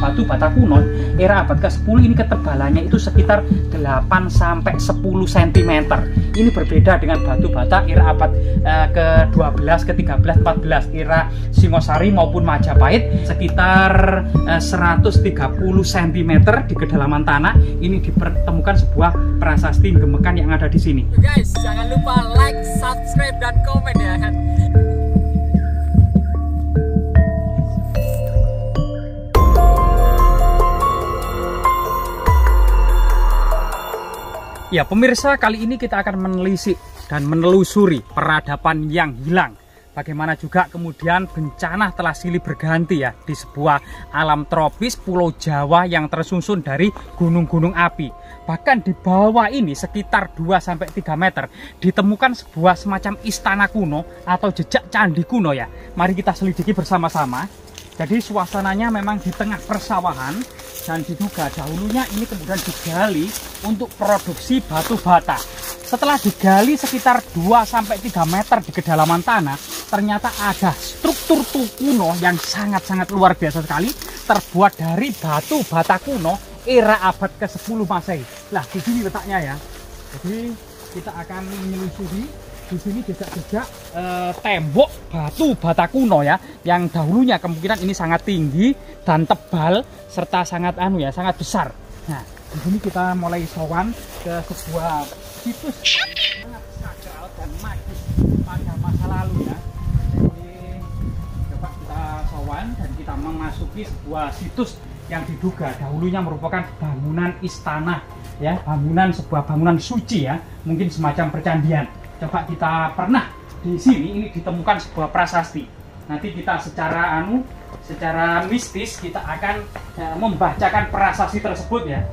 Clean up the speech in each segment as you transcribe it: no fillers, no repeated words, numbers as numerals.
batu bata kuno era abad ke-10 ini ketebalannya itu sekitar 8-10 cm. Ini berbeda dengan batu bata era abad ke-12, ke-13, 14 era Singosari maupun Majapahit sekitar 130 cm di kedalaman tanah. Ini dipertemukan sebuah prasasti Gemekan yang ada di sini. Guys, jangan lupa like, subscribe, dan komen ya kan. Ya pemirsa, kali ini kita akan menelisik dan menelusuri peradaban yang hilang. Bagaimana juga kemudian bencana telah silih berganti ya di sebuah alam tropis Pulau Jawa yang tersusun dari gunung-gunung api. Bahkan di bawah ini sekitar 2-3 meter ditemukan sebuah semacam istana kuno atau jejak candi kuno ya. Mari kita selidiki bersama-sama. Jadi suasananya memang di tengah persawahan dan diduga dahulunya ini kemudian digali untuk produksi batu bata. Setelah digali sekitar 2-3 meter di kedalaman tanah, ternyata ada struktur kuno yang sangat-sangat luar biasa sekali, terbuat dari batu bata kuno era abad ke-10 Masehi. Nah, di sini letaknya ya. Jadi kita akan menyelusuri di sini jejak-jejak tembok batu bata kuno ya, yang dahulunya kemungkinan ini sangat tinggi dan tebal serta sangat sangat besar. Nah, di sini kita mulai sowan ke sebuah situs sangat sakral dan magis pada masa lalu ya. Jadi coba kita sowan dan kita memasuki sebuah situs yang diduga dahulunya merupakan bangunan istana ya, sebuah bangunan suci ya, mungkin semacam percandian. Coba kita pernah di sini ini ditemukan sebuah prasasti. Nanti kita secara mistis kita akan membacakan prasasti tersebut ya.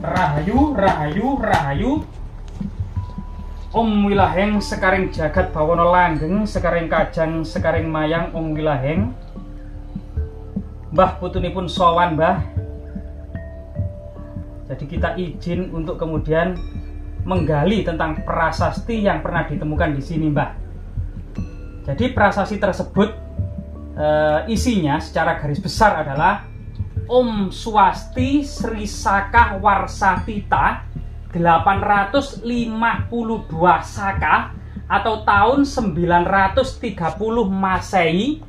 Rahayu, rahayu, rahayu. Om wilaheng sekaring jagat bawana langgeng, sekaring kajang, sekaring mayang om wilaheng. Mbah putunipun sowan mbah. Jadi kita izin untuk kemudian menggali tentang prasasti yang pernah ditemukan di sini, Mbah. Jadi prasasti tersebut isinya secara garis besar adalah Om Swasti Sri Saka Warsatita 852 Saka atau tahun 930 Masehi,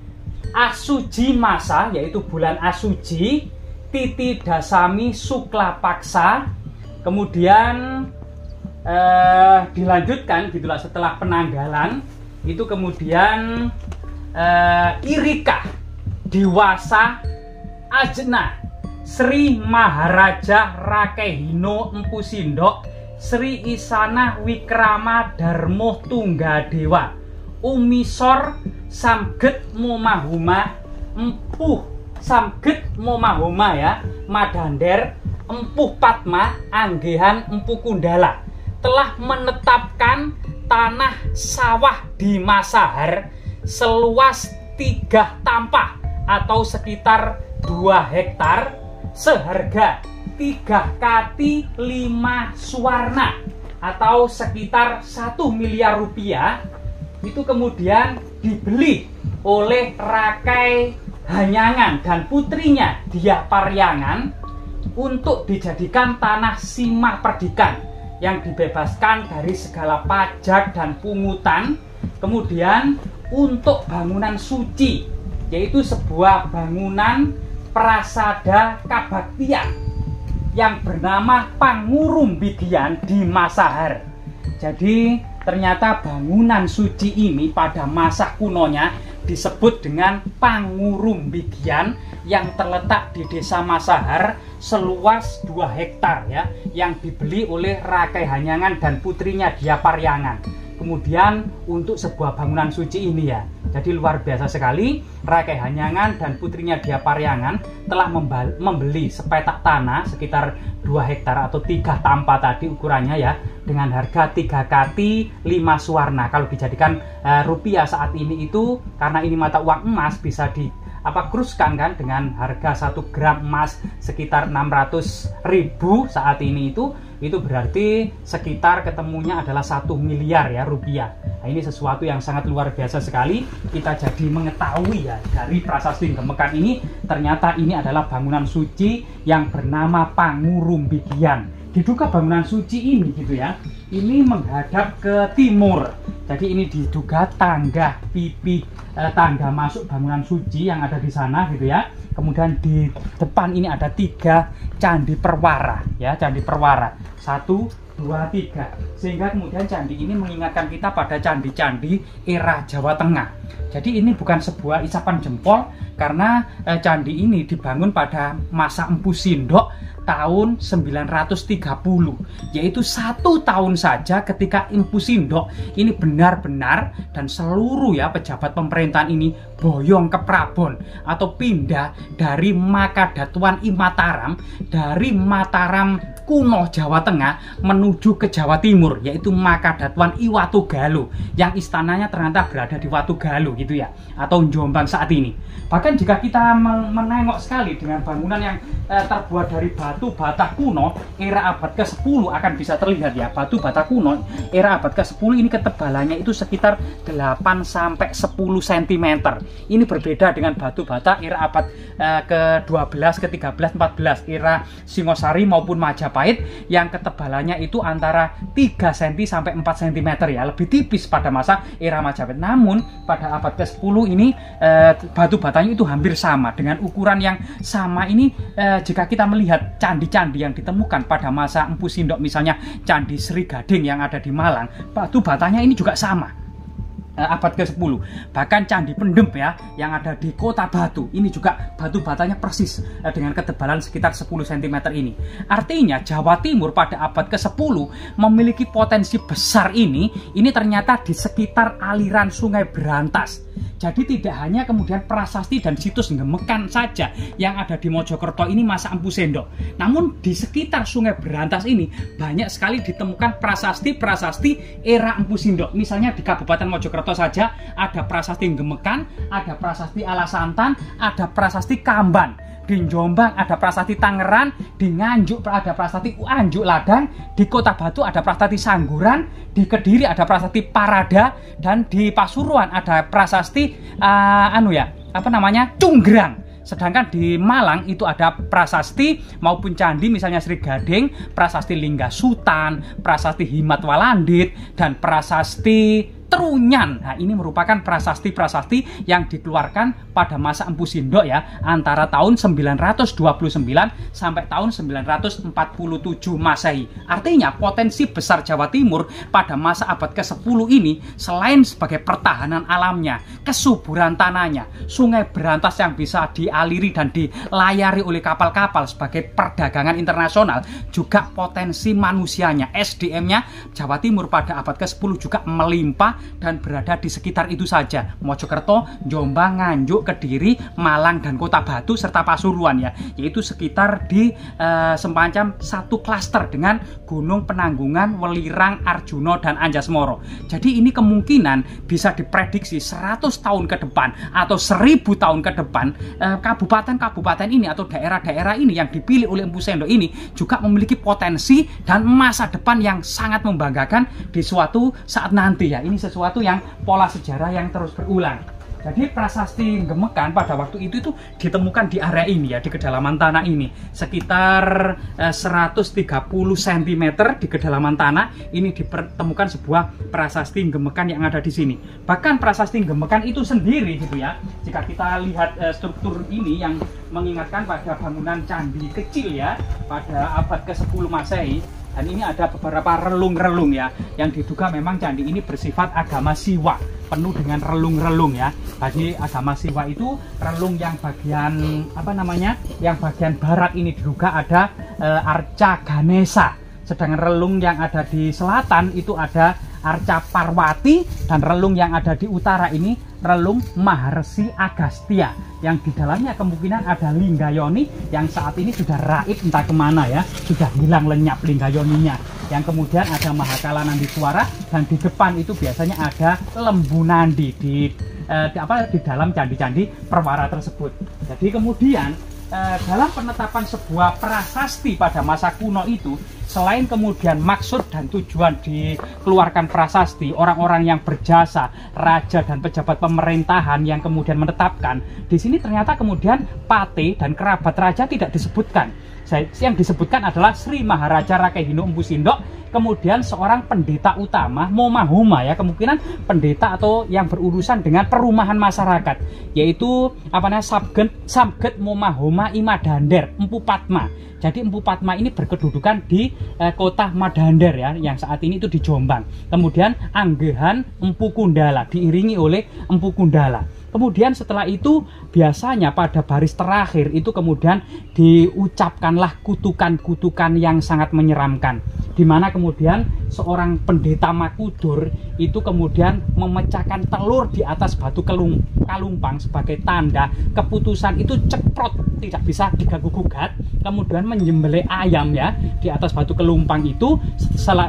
Asuji masa yaitu bulan Asuji, Titi Dasami Sukla Paksa. Kemudian dilanjutkan gitulah setelah penanggalan itu kemudian Irika Diwasa Ajna Sri Maharaja Rakehino Empu Sindok Sri Isana Wikrama Darmo Tunggadewa Umisor Samget Momahuma Empuh Samget Momahuma ya Madander Empuh Padma Anggehan Empu Kundala telah menetapkan tanah sawah di Masahar seluas 3 tampah atau sekitar 2 hektar seharga 3 kati 5 suwarna atau sekitar 1 miliar rupiah. Itu kemudian dibeli oleh Rakai Hanyangan dan putrinya Dia Paryangan untuk dijadikan tanah simah perdikan yang dibebaskan dari segala pajak dan pungutan. Kemudian untuk bangunan suci, yaitu sebuah bangunan prasada kabaktian yang bernama Pangurumbidian di Masahar. Jadi ternyata bangunan suci ini pada masa kunonya disebut dengan Pangurumbidian yang terletak di desa Masahar seluas 2 hektar ya, yang dibeli oleh Rakai Hanyangan dan putrinya Dia Paryangan. Kemudian untuk sebuah bangunan suci ini ya, jadi luar biasa sekali. Rakai Hanyangan dan putrinya Dia Paryangan telah membeli sepetak tanah sekitar 2 hektar atau 3 tampah tadi ukurannya ya, dengan harga 3 kati 5 suwarna. Kalau dijadikan rupiah saat ini itu, karena ini mata uang emas, bisa kruskan kan dengan harga 1 gram emas sekitar 600.000 saat ini itu berarti sekitar ketemunya adalah 1 miliar ya rupiah. Nah, ini sesuatu yang sangat luar biasa sekali. Kita jadi mengetahui ya dari prasasti Gemekan ini ternyata ini adalah bangunan suci yang bernama Pangurumbigian. Diduga bangunan suci ini gitu ya, ini menghadap ke timur. Jadi ini diduga tangga tangga masuk bangunan suci yang ada di sana gitu ya. Kemudian di depan ini ada 3 candi perwara ya, candi perwara 1, 2, 3, sehingga kemudian candi ini mengingatkan kita pada candi-candi era Jawa Tengah. Jadi ini bukan sebuah isapan jempol karena candi ini dibangun pada masa Empu Sindok tahun 930, yaitu 1 tahun saja ketika Empu Sindok ini benar-benar dan seluruh ya pejabat pemerintahan ini boyong ke Prabon atau pindah dari Makadatuan Mataram, dari Mataram kuno Jawa Tengah menuju ke Jawa Timur, yaitu Makadatuan Watugalo yang istananya ternyata berada di Watugalo gitu ya, atau Jombang saat ini. Bahkan jika kita menengok sekali dengan bangunan yang terbuat dari batu bata kuno era abad ke-10 akan bisa terlihat ya, batu bata kuno era abad ke-10 ini ketebalannya itu sekitar 8 sampai 10 cm. Ini berbeda dengan batu bata era abad ke-12, ke-13, 14 era Singosari maupun Majapahit yang ketebalannya itu antara 3 cm sampai 4 cm ya, lebih tipis pada masa era Majapahit. Namun pada abad ke-10 ini batu batanya itu hampir sama dengan ukuran yang sama ini. Jika kita melihat candi-candi yang ditemukan pada masa Empu Sindok, misalnya Candi Sri Gading yang ada di Malang, batu batanya ini juga sama abad ke-10. Bahkan Candi Pendem ya yang ada di Kota Batu ini juga batu batanya persis dengan ketebalan sekitar 10 cm ini. Artinya Jawa Timur pada abad ke-10 memiliki potensi besar ini ternyata di sekitar aliran Sungai Berantas. Jadi tidak hanya kemudian prasasti dan situs Gemekan saja yang ada di Mojokerto ini masa Empu Sindok, namun di sekitar Sungai Berantas ini banyak sekali ditemukan prasasti-prasasti era Empu Sindok. Misalnya di Kabupaten Mojokerto saja ada prasasti Gemekan, ada prasasti Alasantan, ada prasasti Kamban. Di Jombang ada prasasti Tangerang, di Nganjuk ada prasasti Anjuk Ladang, di Kota Batu ada prasasti Sangguran, di Kediri ada prasasti Parada, dan di Pasuruan ada prasasti Cunggrang. Sedangkan di Malang itu ada prasasti maupun candi misalnya Sri Gading, prasasti Lingga Sutan, prasasti Himat Walandit, dan prasasti Trunyan. Nah, ini merupakan prasasti-prasasti yang dikeluarkan pada masa Empu Sindok ya, antara tahun 929 sampai tahun 947 Masehi. Artinya potensi besar Jawa Timur pada masa abad ke-10 ini selain sebagai pertahanan alamnya, kesuburan tanahnya, Sungai Berantas yang bisa dialiri dan dilayari oleh kapal-kapal sebagai perdagangan internasional, juga potensi manusianya, SDM-nya Jawa Timur pada abad ke-10 juga melimpah dan berada di sekitar itu saja, Mojokerto, Jombang, Nganjuk, Kediri, Malang, dan Kota Batu serta Pasuruan ya, yaitu sekitar di semacam satu klaster dengan Gunung Penanggungan, Welirang, Arjuna, dan Anjasmara. Jadi ini kemungkinan bisa diprediksi 100 tahun ke depan atau 1000 tahun ke depan, kabupaten-kabupaten ini atau daerah-daerah ini yang dipilih oleh Empu Sindok ini juga memiliki potensi dan masa depan yang sangat membanggakan di suatu saat nanti ya. Ini sesuatu yang pola sejarah yang terus berulang. Jadi prasasti Gemekan pada waktu itu ditemukan di area ini ya, di kedalaman tanah ini sekitar 130 cm di kedalaman tanah ini ditemukan sebuah prasasti Gemekan yang ada di sini. Bahkan prasasti Gemekan itu sendiri gitu ya, jika kita lihat struktur ini yang mengingatkan pada bangunan candi kecil ya pada abad ke-10 Masehi. Dan ini ada beberapa relung-relung ya, yang diduga memang candi ini bersifat agama Siwa, penuh dengan relung-relung ya. Bagi agama Siwa itu relung yang bagian yang bagian barat ini diduga ada Arca Ganesha. Sedangkan relung yang ada di selatan itu ada Arca Parwati, dan relung yang ada di utara ini relung Maharsi Agastya, yang di dalamnya kemungkinan ada Linggayoni yang saat ini sudah raib entah kemana ya, sudah hilang lenyap Linggayoninya. Yang kemudian ada Mahakala Nandiswara, dan di depan itu biasanya ada Lembu Nandi. Di di dalam candi-candi perwara tersebut. Jadi kemudian dalam penetapan sebuah prasasti pada masa kuno itu, selain kemudian maksud dan tujuan dikeluarkan prasasti, orang-orang yang berjasa, raja dan pejabat pemerintahan yang kemudian menetapkan, di sini ternyata kemudian pate dan kerabat raja tidak disebutkan. Yang disebutkan adalah Sri Maharaja Rakehino Empu Sindok, kemudian seorang pendeta utama Momahoma ya, kemungkinan pendeta atau yang berurusan dengan perumahan masyarakat, yaitu Samget Momahoma Imadander Empu Padma. Jadi Empu Padma ini berkedudukan di kota Madander ya, yang saat ini itu di Jombang. Kemudian Anggehan Empu Kundala diiringi oleh Empu Kundala. Kemudian setelah itu biasanya pada baris terakhir itu kemudian diucapkanlah kutukan-kutukan yang sangat menyeramkan, di mana kemudian seorang pendeta Makudur itu kemudian memecahkan telur di atas batu kalumpang sebagai tanda keputusan itu ceprot, tidak bisa diganggu gugat, kemudian menyembelih ayam ya di atas batu kelumpang itu,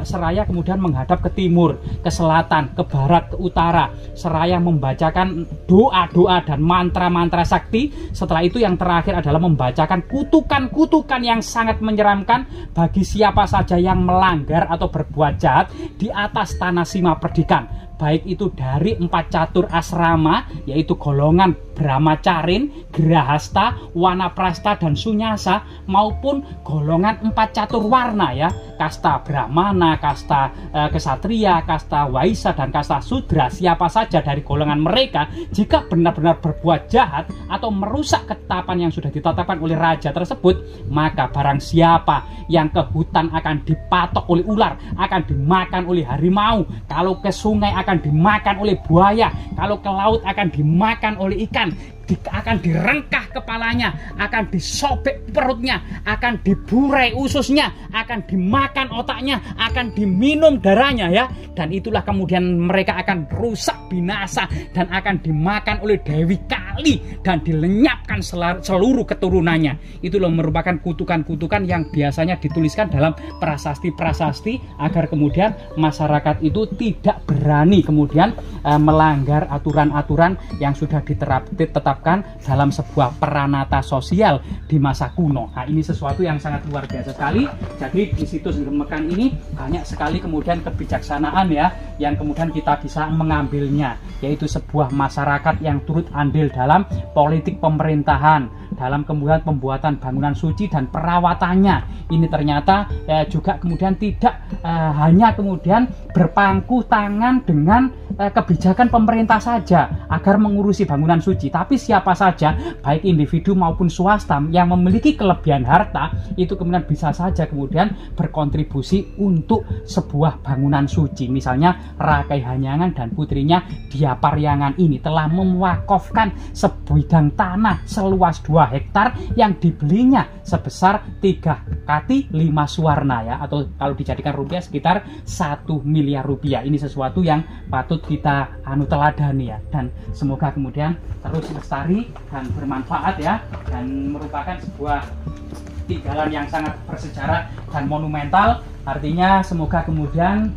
seraya kemudian menghadap ke timur, ke selatan, ke barat, ke utara, seraya membacakan doa-doa dan mantra-mantra sakti. Setelah itu yang terakhir adalah membacakan kutukan-kutukan yang sangat menyeramkan bagi siapa saja yang melanggar atau berbuat jahat di atas tanah Sima Perdikan, baik itu dari 4 catur asrama, yaitu golongan Brahmacarin, Grahasta, Wanaprasta, dan Sunyasa, maupun golongan 4 catur warna ya, kasta Brahmana, kasta Kesatria, kasta Waisa, dan kasta Sudra. Siapa saja dari golongan mereka jika benar-benar berbuat jahat atau merusak ketetapan yang sudah ditetapkan oleh raja tersebut, maka barang siapa yang ke hutan akan dipatok oleh ular, akan dimakan oleh harimau, kalau ke sungai akan dimakan oleh buaya, kalau ke laut akan dimakan oleh ikan, akan direngkah kepalanya, akan disobek perutnya, akan diburai ususnya, akan dimakan otaknya, akan diminum darahnya ya. Dan itulah kemudian mereka akan rusak binasa dan akan dimakan oleh Dewi Kali dan dilenyapkan seluruh keturunannya. Itulah merupakan kutukan-kutukan yang biasanya dituliskan dalam prasasti-prasasti agar kemudian masyarakat itu tidak berani kemudian melanggar aturan-aturan yang sudah ditetapkan dalam sebuah peranata sosial di masa kuno. Nah, ini sesuatu yang sangat luar biasa sekali. Jadi di situs Gemekan ini banyak sekali kemudian kebijaksanaan ya, yang kemudian kita bisa mengambilnya, yaitu sebuah masyarakat yang turut andil dalam politik pemerintahan, dalam kemudian pembuatan bangunan suci dan perawatannya. Ini ternyata juga kemudian tidak hanya kemudian berpangku tangan dengan kebijakan pemerintah saja agar mengurusi bangunan suci, tapi siapa saja baik individu maupun swasta yang memiliki kelebihan harta itu kemudian bisa saja kemudian berkontribusi untuk sebuah bangunan suci. Misalnya Rakai Hanyangan dan putrinya Dia Paryangan ini telah mewakafkan sebidang tanah seluas 2 hektar yang dibelinya sebesar 3 kati 5 suwarna ya, atau kalau dijadikan rupiah sekitar 1 miliar rupiah. Ini sesuatu yang patut kita teladani ya, dan semoga kemudian terus lestari dan bermanfaat ya, dan merupakan sebuah tinggalan yang sangat bersejarah dan monumental. Artinya semoga kemudian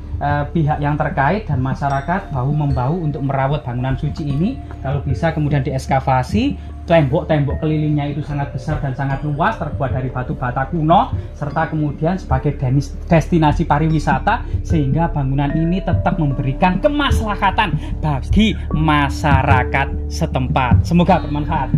pihak yang terkait dan masyarakat bahu-membahu untuk merawat bangunan suci ini. Kalau bisa kemudian dieskavasi, tembok-tembok kelilingnya itu sangat besar dan sangat luas, terbuat dari batu bata kuno, serta kemudian sebagai destinasi pariwisata, sehingga bangunan ini tetap memberikan kemaslahatan bagi masyarakat setempat. Semoga bermanfaat.